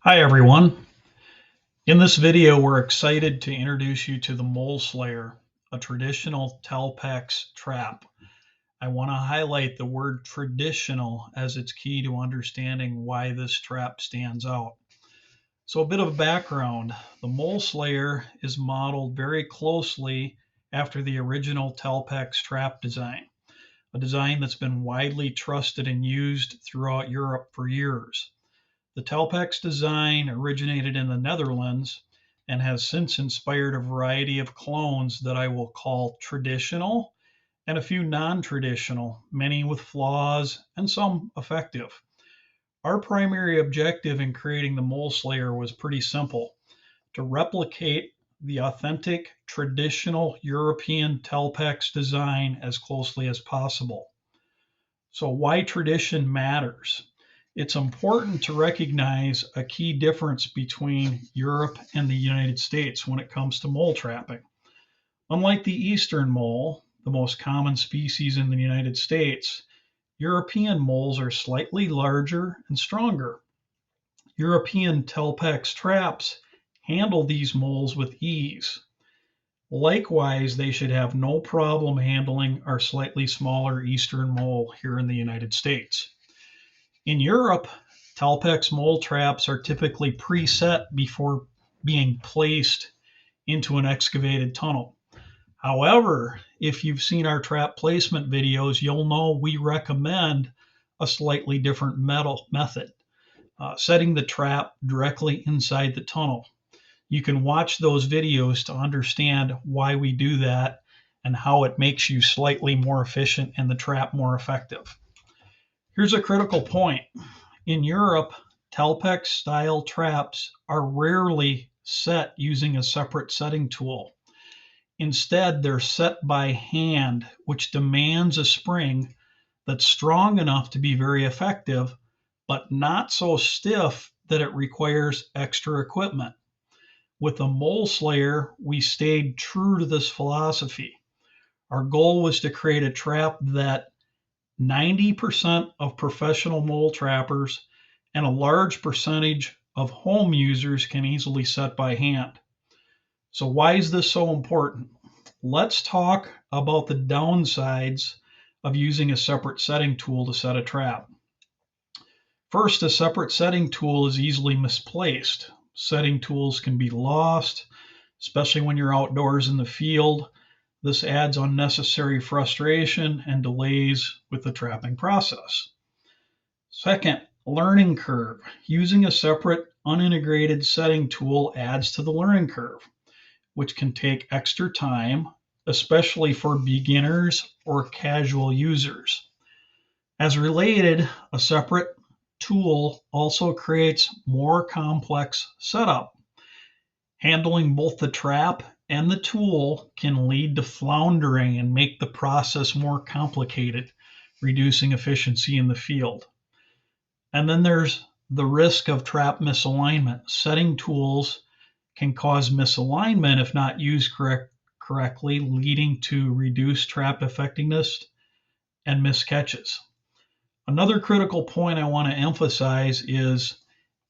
Hi everyone. In this video, we're excited to introduce you to the MoleSlayer, a traditional Talpex trap. I want to highlight the word traditional as it's key to understanding why this trap stands out. So a bit of background. The MoleSlayer is modeled very closely after the original Talpex trap design, a design that's been widely trusted and used throughout Europe for years. The Talpex design originated in the Netherlands and has since inspired a variety of clones that I will call traditional and a few non-traditional, many with flaws and some effective. Our primary objective in creating the MoleSlayer was pretty simple: to replicate the authentic traditional European Talpex design as closely as possible. So why tradition matters? It's important to recognize a key difference between Europe and the United States when it comes to mole trapping. Unlike the eastern mole, the most common species in the United States, European moles are slightly larger and stronger. European Talpex traps handle these moles with ease. Likewise, they should have no problem handling our slightly smaller eastern mole here in the United States. In Europe, Talpex mole traps are typically preset before being placed into an excavated tunnel. However, if you've seen our trap placement videos, you'll know we recommend a slightly different method, setting the trap directly inside the tunnel. You can watch those videos to understand why we do that and how it makes you slightly more efficient and the trap more effective. Here's a critical point. In Europe, Talpex style traps are rarely set using a separate setting tool. Instead, they're set by hand, which demands a spring that's strong enough to be very effective, but not so stiff that it requires extra equipment. With the MoleSlayer, we stayed true to this philosophy. Our goal was to create a trap that 90% of professional mole trappers and a large percentage of home users can easily set by hand. So why is this so important? Let's talk about the downsides of using a separate setting tool to set a trap. First, a separate setting tool is easily misplaced. Setting tools can be lost, especially when you're outdoors in the field. This adds unnecessary frustration and delays with the trapping process. Second, learning curve. Using a separate unintegrated setting tool adds to the learning curve, which can take extra time, especially for beginners or casual users. As related, a separate tool also creates more complex setup. Handling both the trap and the tool can lead to floundering and make the process more complicated, reducing efficiency in the field. And then there's the risk of trap misalignment. Setting tools can cause misalignment if not used correctly, leading to reduced trap effectiveness and missed catches. Another critical point I want to emphasize is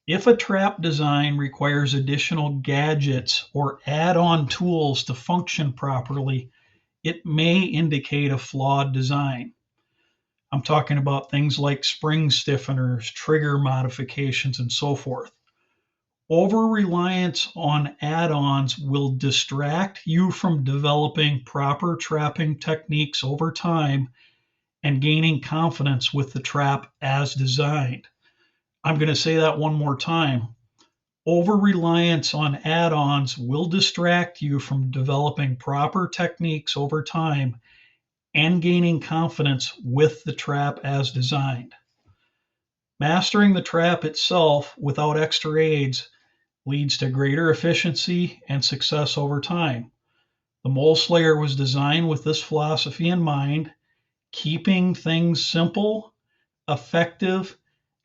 if a trap design requires additional gadgets or add-on tools to function properly, it may indicate a flawed design. I'm talking about things like spring stiffeners, trigger modifications, and so forth. Over-reliance on add-ons will distract you from developing proper trapping techniques over time and gaining confidence with the trap as designed. I'm going to say that one more time. Over-reliance on add-ons will distract you from developing proper techniques over time and gaining confidence with the trap as designed. Mastering the trap itself without extra aids leads to greater efficiency and success over time. The MoleSlayer was designed with this philosophy in mind, keeping things simple, effective,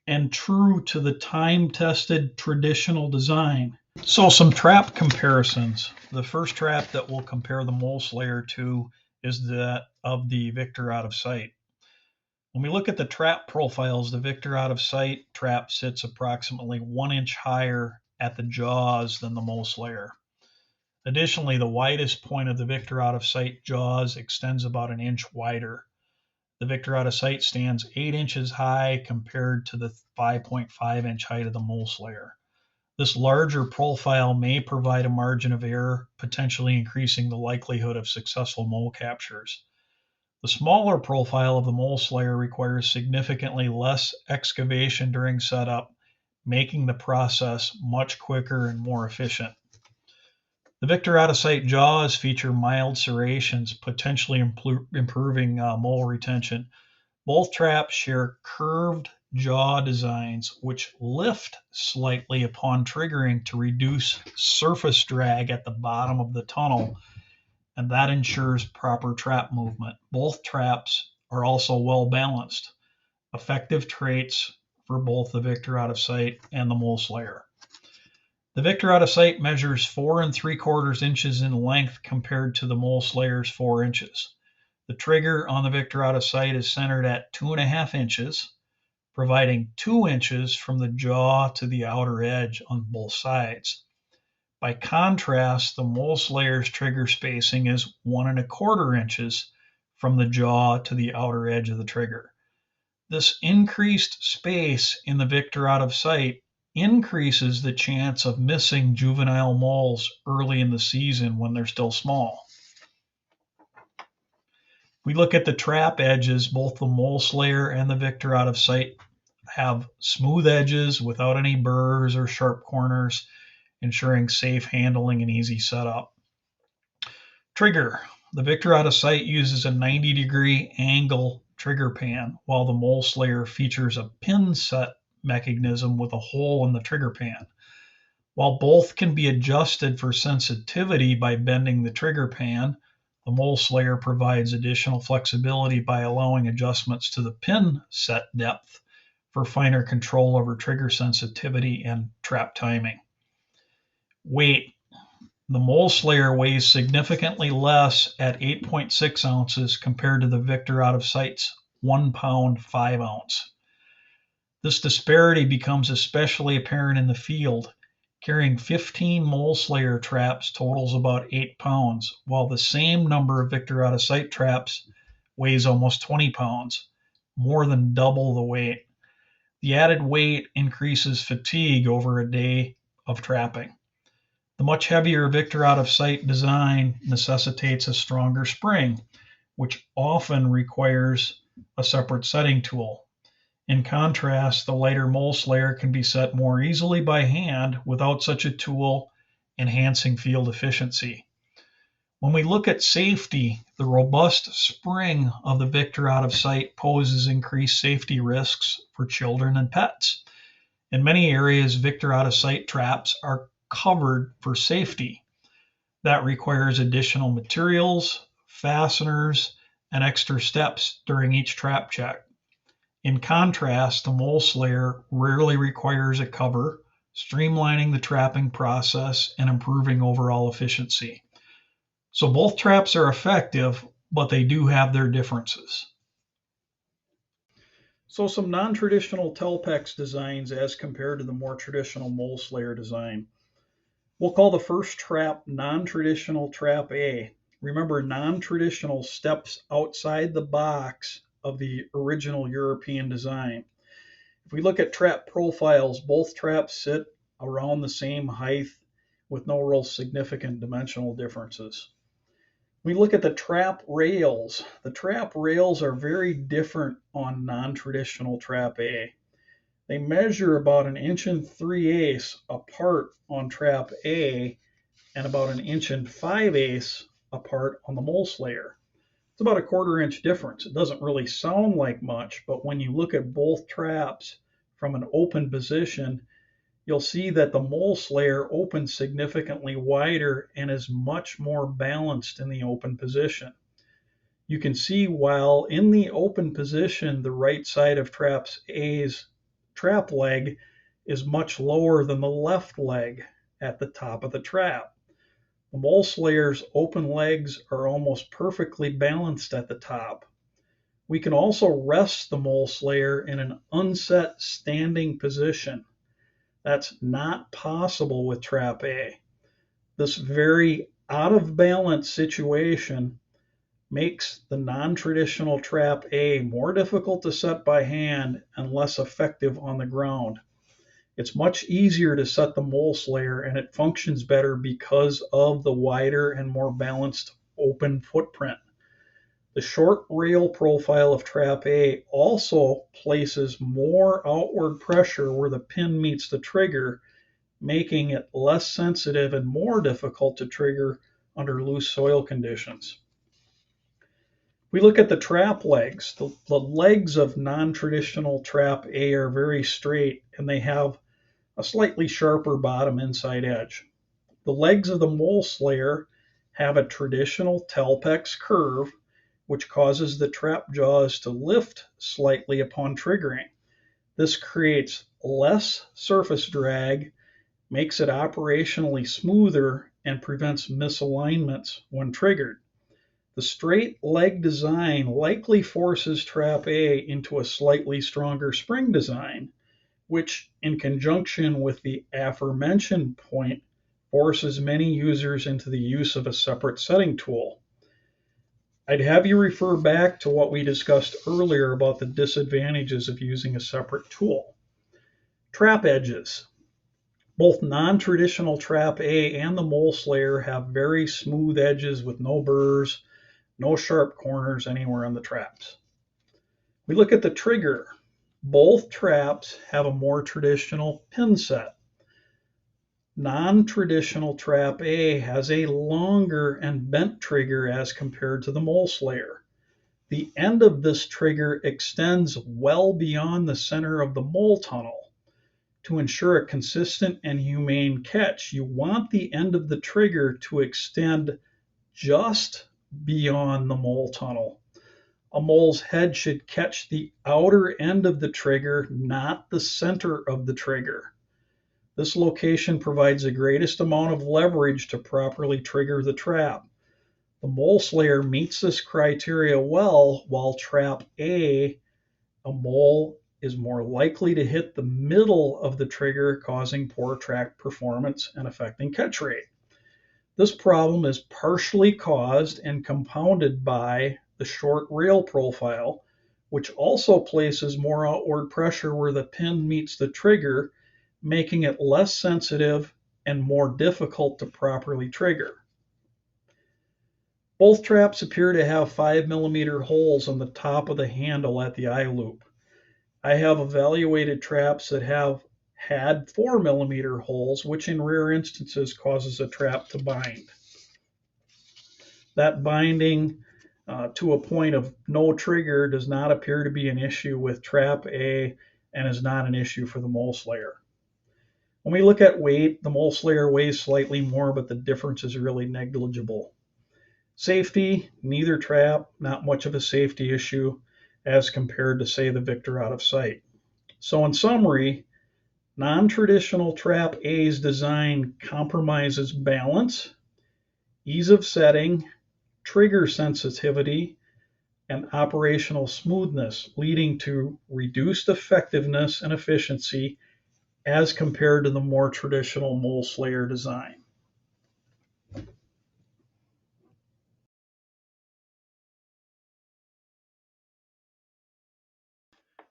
and true to the time-tested traditional design. So some trap comparisons. The first trap that we'll compare the MoleSlayer to is that of the Victor out of sight. When we look at the trap profiles, the Victor out of sight trap sits approximately 1 inch higher at the jaws than the MoleSlayer. Additionally, the widest point of the Victor out of sight jaws extends about an inch wider. The Victor out of sight stands 8 inches high compared to the 5.5 inch height of the MoleSlayer. This larger profile may provide a margin of error, potentially increasing the likelihood of successful mole captures. The smaller profile of the MoleSlayer requires significantly less excavation during setup, making the process much quicker and more efficient. The Victor out of sight jaws feature mild serrations, potentially improving mole retention. Both traps share curved jaw designs, which lift slightly upon triggering to reduce surface drag at the bottom of the tunnel, and that ensures proper trap movement. Both traps are also well balanced, effective traits for both the Victor out of sight and the MoleSlayer. The Victor out of sight measures 4 3/4 inches in length compared to the MoleSlayer's 4 inches. The trigger on the Victor out of sight is centered at 2.5 inches, providing 2 inches from the jaw to the outer edge on both sides. By contrast, the MoleSlayer's trigger spacing is 1 1/4 inches from the jaw to the outer edge of the trigger. This increased space in the Victor out of sight increases the chance of missing juvenile moles early in the season when they're still small. We look at the trap edges, both the MoleSlayer and the Victor out of sight have smooth edges without any burrs or sharp corners, ensuring safe handling and easy setup. Trigger. The Victor out of sight uses a 90-degree angle trigger pan, while the MoleSlayer features a pin set mechanism with a hole in the trigger pan. While both can be adjusted for sensitivity by bending the trigger pan, the MoleSlayer provides additional flexibility by allowing adjustments to the pin set depth for finer control over trigger sensitivity and trap timing. Weight. The MoleSlayer weighs significantly less at 8.6 ounces compared to the Victor out of sight's 1 pound 5 ounce. This disparity becomes especially apparent in the field. Carrying 15 MoleSlayer traps totals about 8 pounds, while the same number of Victor out of sight traps weighs almost 20 pounds, more than double the weight. The added weight increases fatigue over a day of trapping. The much heavier Victor out of sight design necessitates a stronger spring, which often requires a separate setting tool. In contrast, the lighter MoleSlayer can be set more easily by hand without such a tool, enhancing field efficiency. When we look at safety, the robust spring of the Victor out of sight poses increased safety risks for children and pets. In many areas, Victor out of sight traps are covered for safety. That requires additional materials, fasteners, and extra steps during each trap check. In contrast, the MoleSlayer rarely requires a cover, streamlining the trapping process and improving overall efficiency. So both traps are effective, but they do have their differences. So some non-traditional Talpex designs as compared to the more traditional MoleSlayer design. We'll call the first trap Non-Traditional Trap A. Remember, non-traditional steps outside the box of the original European design. If we look at trap profiles, both traps sit around the same height with no real significant dimensional differences. We look at the trap rails. The trap rails are very different on non-traditional Trap A. They measure about 1 3/8 inches apart on Trap A and about 1 5/8 inches apart on the MoleSlayer. It's about a 1/4 inch difference. It doesn't really sound like much, but when you look at both traps from an open position, you'll see that the MoleSlayer opens significantly wider and is much more balanced in the open position. You can see while in the open position, the right side of Trap A's trap leg is much lower than the left leg at the top of the trap. The MoleSlayer's open legs are almost perfectly balanced at the top. We can also rest the MoleSlayer in an unset standing position. That's not possible with Trap A. This very out of balance situation makes the non-traditional Trap A more difficult to set by hand and less effective on the ground. It's much easier to set the MoleSlayer, and it functions better because of the wider and more balanced open footprint. The short rail profile of Trap A also places more outward pressure where the pin meets the trigger, making it less sensitive and more difficult to trigger under loose soil conditions. We look at the trap legs. The legs of non-traditional Trap A are very straight, and they have a slightly sharper bottom inside edge. The legs of the MoleSlayer have a traditional Talpex curve, which causes the trap jaws to lift slightly upon triggering. This creates less surface drag, makes it operationally smoother, and prevents misalignments when triggered. The straight leg design likely forces Trap A into a slightly stronger spring design, which, in conjunction with the aforementioned point, forces many users into the use of a separate setting tool. I'd have you refer back to what we discussed earlier about the disadvantages of using a separate tool. Trap edges. Both non-traditional Trap A and the MoleSlayer have very smooth edges with no burrs, no sharp corners anywhere on the traps. We look at the trigger. Both traps have a more traditional pin set. Non-traditional Trap A has a longer and bent trigger as compared to the MoleSlayer. The end of this trigger extends well beyond the center of the mole tunnel. To ensure a consistent and humane catch, you want the end of the trigger to extend just beyond the mole tunnel. A mole's head should catch the outer end of the trigger, not the center of the trigger. This location provides the greatest amount of leverage to properly trigger the trap. The MoleSlayer meets this criteria well, while Trap A, a mole is more likely to hit the middle of the trigger, causing poor track performance and affecting catch rate. This problem is partially caused and compounded by the short rail profile, which also places more outward pressure where the pin meets the trigger, making it less sensitive and more difficult to properly trigger. Both traps appear to have 5mm holes on the top of the handle at the eye loop. I have evaluated traps that have had 4mm holes, which in rare instances causes a trap to bind. That binding to a point of no trigger does not appear to be an issue with Trap A and is not an issue for the MoleSlayer. When we look at weight, the MoleSlayer weighs slightly more, but the difference is really negligible. Safety, neither trap, not much of a safety issue as compared to, say, the Victor out of sight. So in summary, non-traditional Trap A's design compromises balance, ease of setting, trigger sensitivity, and operational smoothness, leading to reduced effectiveness and efficiency as compared to the more traditional MoleSlayer design.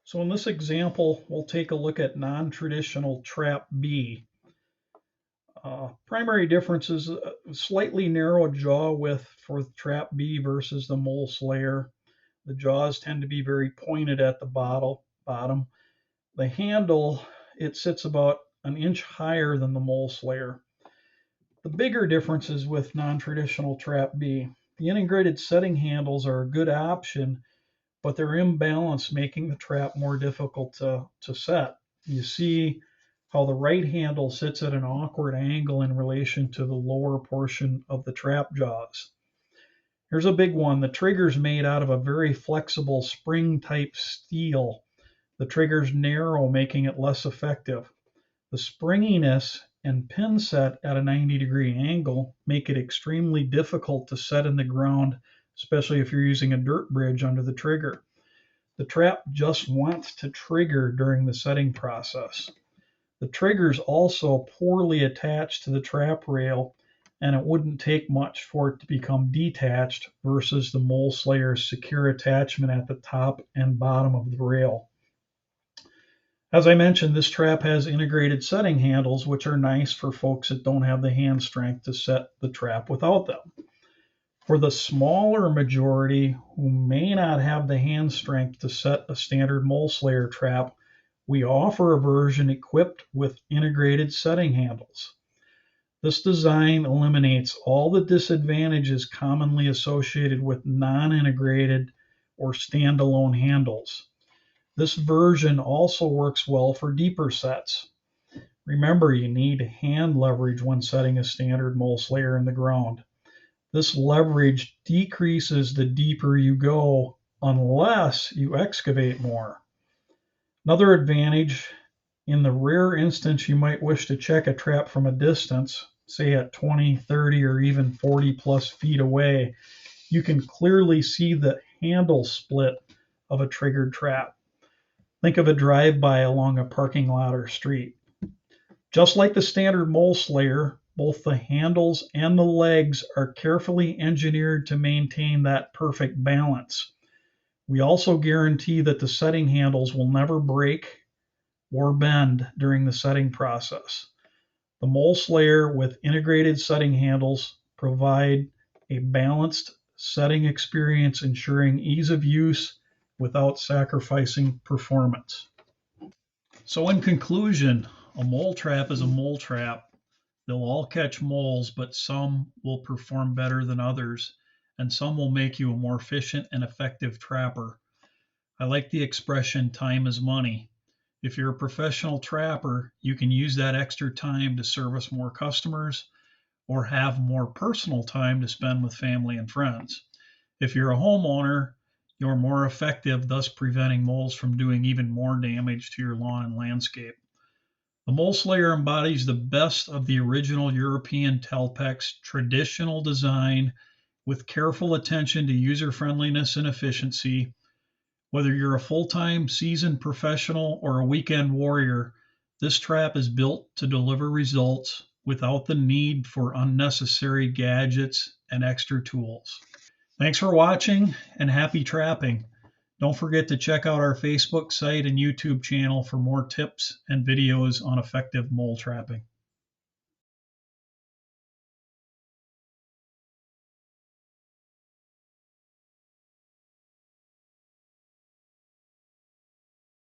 So in this example, we'll take a look at non-traditional Trap B. Primary differences: slightly narrow jaw width for Trap B versus the MoleSlayer. The jaws tend to be very pointed at the bottom. The handle, it sits about an inch higher than the MoleSlayer. The bigger differences with non-traditional Trap B: the integrated setting handles are a good option, but they're imbalanced, making the trap more difficult to set. You see how the right handle sits at an awkward angle in relation to the lower portion of the trap jaws. Here's a big one. The trigger's made out of a very flexible spring-type steel. The trigger's narrow, making it less effective. The springiness and pin set at a 90-degree angle make it extremely difficult to set in the ground, especially if you're using a dirt bridge under the trigger. The trap just wants to trigger during the setting process. The trigger is also poorly attached to the trap rail, and it wouldn't take much for it to become detached versus the MoleSlayer's secure attachment at the top and bottom of the rail. As I mentioned, this trap has integrated setting handles, which are nice for folks that don't have the hand strength to set the trap without them. For the smaller majority who may not have the hand strength to set a standard MoleSlayer trap, we offer a version equipped with integrated setting handles. This design eliminates all the disadvantages commonly associated with non-integrated or standalone handles. This version also works well for deeper sets. Remember, you need hand leverage when setting a standard MoleSlayer in the ground. This leverage decreases the deeper you go unless you excavate more. Another advantage, in the rare instance you might wish to check a trap from a distance, say at 20, 30, or even 40 plus feet away, you can clearly see the handle split of a triggered trap. Think of a drive-by along a parking lot or street. Just like the standard MoleSlayer, both the handles and the legs are carefully engineered to maintain that perfect balance. We also guarantee that the setting handles will never break or bend during the setting process. The MoleSlayer with integrated setting handles provide a balanced setting experience, ensuring ease of use without sacrificing performance. So in conclusion, a mole trap is a mole trap. They'll all catch moles, but some will perform better than others, and some will make you a more efficient and effective trapper. I like the expression, time is money. If you're a professional trapper, you can use that extra time to service more customers or have more personal time to spend with family and friends. If you're a homeowner, you're more effective, thus preventing moles from doing even more damage to your lawn and landscape. The MoleSlayer embodies the best of the original European Talpex traditional design with careful attention to user-friendliness and efficiency. Whether you're a full-time seasoned professional or a weekend warrior, this trap is built to deliver results without the need for unnecessary gadgets and extra tools. Thanks for watching and happy trapping. Don't forget to check out our Facebook site and YouTube channel for more tips and videos on effective mole trapping.